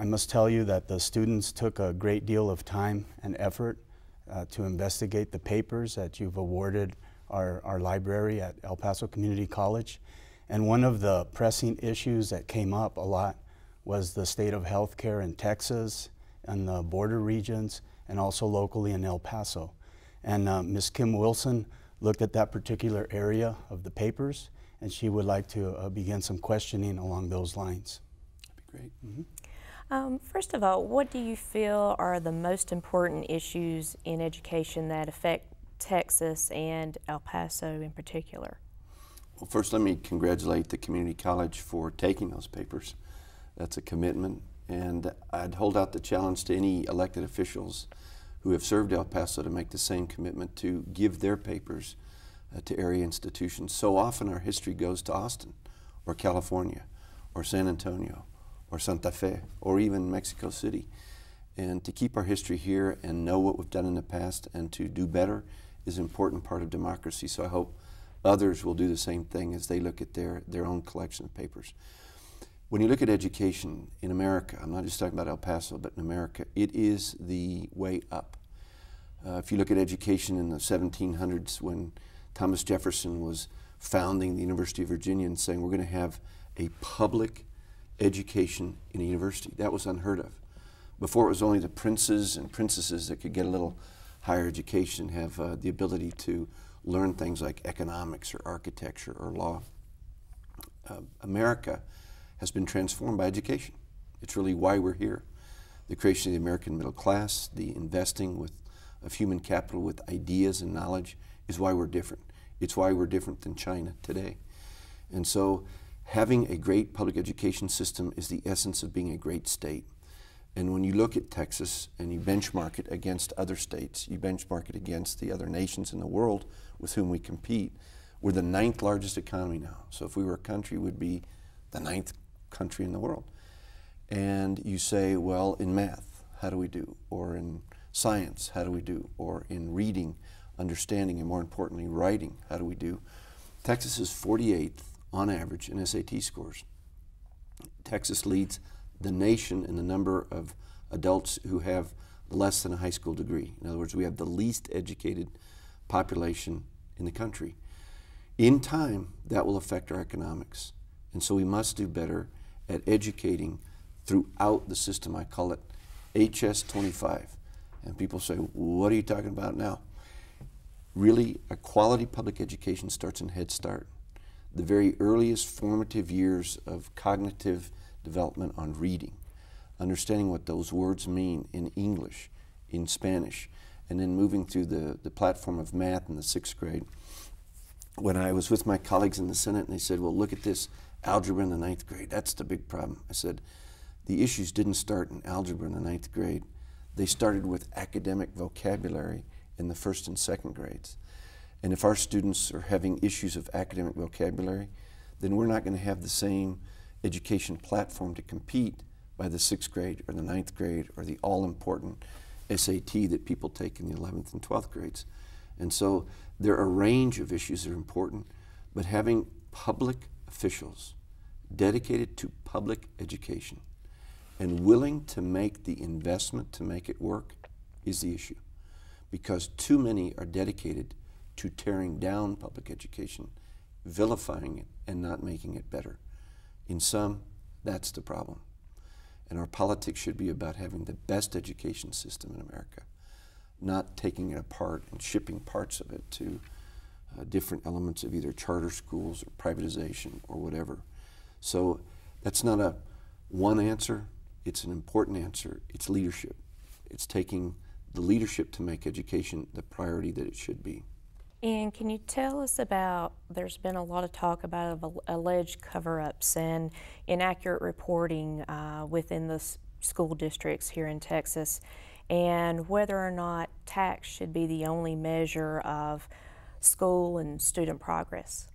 I must tell you that the students took a great deal of time and effort to investigate the papers that you've awarded our library at El Paso Community College. And one of the pressing issues that came up a lot was the state of healthcare in Texas and the border regions, and also locally in El Paso. And Ms. Kim Wilson looked at that particular area of the papers, and she would like to begin some questioning along those lines. That'd be great. Mm-hmm. First of all, what do you feel are the most important issues in education that affect Texas and El Paso in particular? Well, first let me congratulate the community college for taking those papers. That's a commitment, and I'd hold out the challenge to any elected officials who have served El Paso to make the same commitment to give their papers to area institutions. So often our history goes to Austin or California or San Antonio or Santa Fe or even Mexico City. And to keep our history here and know what we've done in the past and to do better is an important part of democracy. So I hope others will do the same thing as they look at their own collection of papers. When you look at education in America, I'm not just talking about El Paso, but in America, it is the way up. If you look at education in the 1700s, when Thomas Jefferson was founding the University of Virginia and saying we're going to have a public education in a university, that was unheard of. Before, it was only the princes and princesses that could get a little higher education, have the ability to learn things like economics or architecture or law. America has been transformed by education. It's really why we're here. The creation of the American middle class, the investing of human capital with ideas and knowledge is why we're different. It's why we're different than China today. And so having a great public education system is the essence of being a great state. And when you look at Texas and you benchmark it against other states, you benchmark it against the other nations in the world with whom we compete, we're the 9th largest economy now. So if we were a country, we'd be the 9th country in the world. And you say, well, in math, how do we do? Or in science, how do we do? Or in reading, understanding, and more importantly, writing, how do we do? Texas is 48th on average in SAT scores. Texas leads the nation in the number of adults who have less than a high school degree. In other words, we have the least educated population in the country. In time, that will affect our economics. And so we must do better at educating throughout the system. I call it HS25. And people say, what are you talking about now? Really, a quality public education starts in Head Start. The very earliest formative years of cognitive development on reading, understanding what those words mean in English, in Spanish, and then moving through the platform of math in the 6th grade. When I was with my colleagues in the Senate and they said, well, look at this algebra in the 9th grade, that's the big problem. I said, the issues didn't start in algebra in the 9th grade. They started with academic vocabulary in the 1st and 2nd grades. And if our students are having issues of academic vocabulary, then we're not going to have the same education platform to compete by the 6th grade or the 9th grade or the all-important SAT that people take in the 11th and 12th grades. And so there are a range of issues that are important, but having public officials dedicated to public education and willing to make the investment to make it work is the issue. Because too many are dedicated to tearing down public education, vilifying it, and not making it better. In sum, that's the problem. And our politics should be about having the best education system in America, not taking it apart and shipping parts of it to different elements of either charter schools or privatization or whatever. So that's not a one answer, it's an important answer. It's leadership. It's taking the leadership to make education the priority that it should be. And can you tell us about, there's been a lot of talk about alleged cover-ups and inaccurate reporting within the school districts here in Texas, and whether or not tax should be the only measure of school and student progress?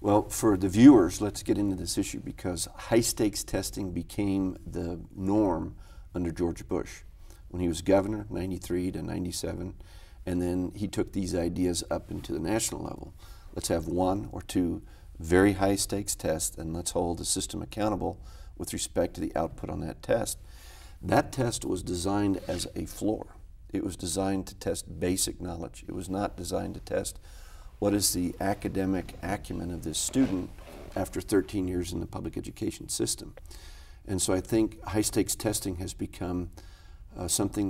Well, for the viewers, let's get into this issue because high-stakes testing became the norm under George Bush when he was governor, 93 to 97. And then he took these ideas up into the national level. Let's have 1 or 2 very high stakes tests and let's hold the system accountable with respect to the output on that test. That test was designed as a floor. It was designed to test basic knowledge. It was not designed to test what is the academic acumen of this student after 13 years in the public education system. And so I think high-stakes testing has become something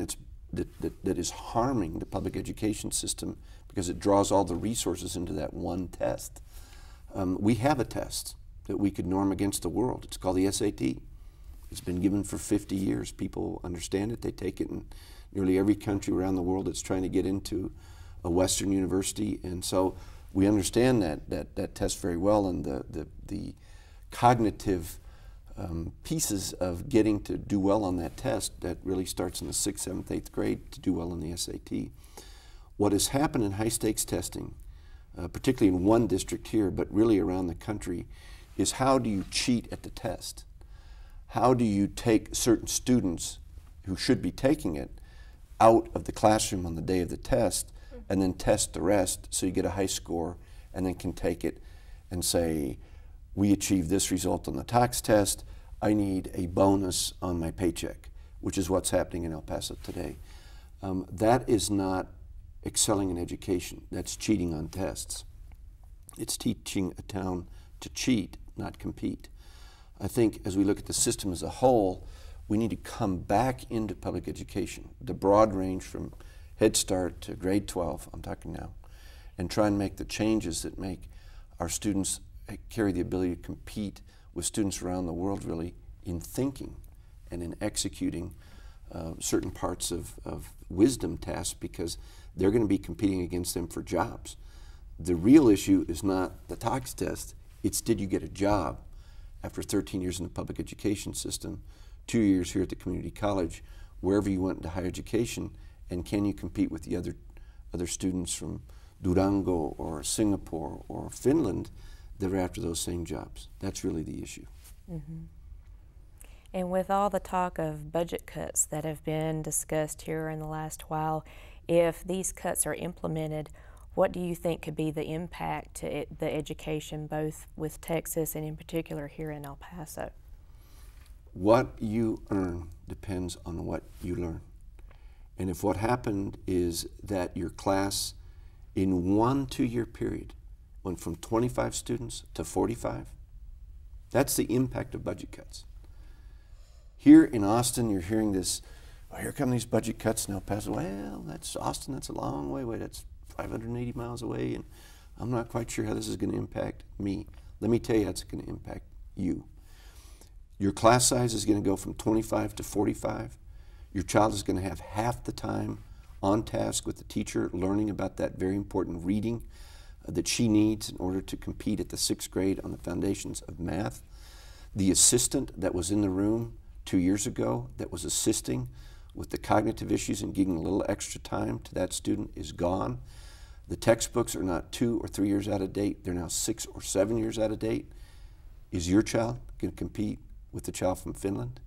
that is harming the public education system because it draws all the resources into that one test. We have a test that we could norm against the world. It's called the SAT. It's been given for 50 years. People understand it. They take it in nearly every country around the world that's trying to get into a Western university. And so we understand that test very well, and the cognitive pieces of getting to do well on that test that really starts in the 6th, 7th, 8th grade to do well on the SAT. What has happened in high-stakes testing, particularly in one district here, but really around the country, is how do you cheat at the test? How do you take certain students who should be taking it out of the classroom on the day of the test and then test the rest so you get a high score and then can take it and say, we achieved this result on the tax test, I need a bonus on my paycheck, which is what's happening in El Paso today. That is not excelling in education. That's cheating on tests. It's teaching a town to cheat, not compete. I think as we look at the system as a whole, we need to come back into public education, the broad range from Head Start to grade 12, I'm talking now, and try and make the changes that make our students carry the ability to compete with students around the world, really, in thinking and in executing certain parts of wisdom tasks, because they're going to be competing against them for jobs. The real issue is not the tax test, it's did you get a job after 13 years in the public education system, 2 years here at the community college, wherever you went into higher education, and can you compete with the other students from Durango or Singapore or Finland that are after those same jobs? That's really the issue. Mm-hmm. And with all the talk of budget cuts that have been discussed here in the last while, if these cuts are implemented, what do you think could be the impact to the education, both with Texas and in particular here in El Paso? What you earn depends on what you learn. And if what happened is that your class in 1 2-year period went from 25 students to 45, that's the impact of budget cuts. Here in Austin, you're hearing this, oh, here come these budget cuts in El Paso. Well, that's Austin, that's a long way away. That's 580 miles away, and I'm not quite sure how this is going to impact me. Let me tell you how it's going to impact you. Your class size is going to go from 25 to 45. Your child is going to have half the time on task with the teacher learning about that very important reading that she needs in order to compete at the 6th grade on the foundations of math. The assistant that was in the room 2 years ago that was assisting with the cognitive issues and giving a little extra time to that student is gone. The textbooks are not 2 or 3 years out of date, they're now 6 or 7 years out of date. Is your child going to compete with the child from Finland?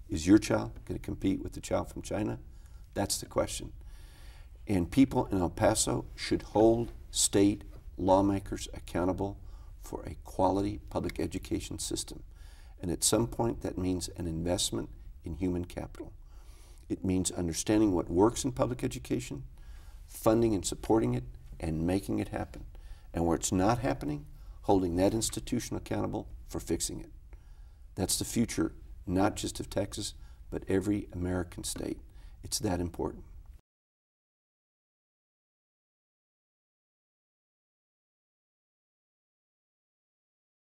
Is your child going to compete with the child from China? That's the question. And people in El Paso should hold state lawmakers accountable for a quality public education system. And at some point that means an investment in human capital. It means understanding what works in public education, funding and supporting it, and making it happen. And where it's not happening, holding that institution accountable for fixing it. That's the future, not just of Texas, but every American state. It's that important.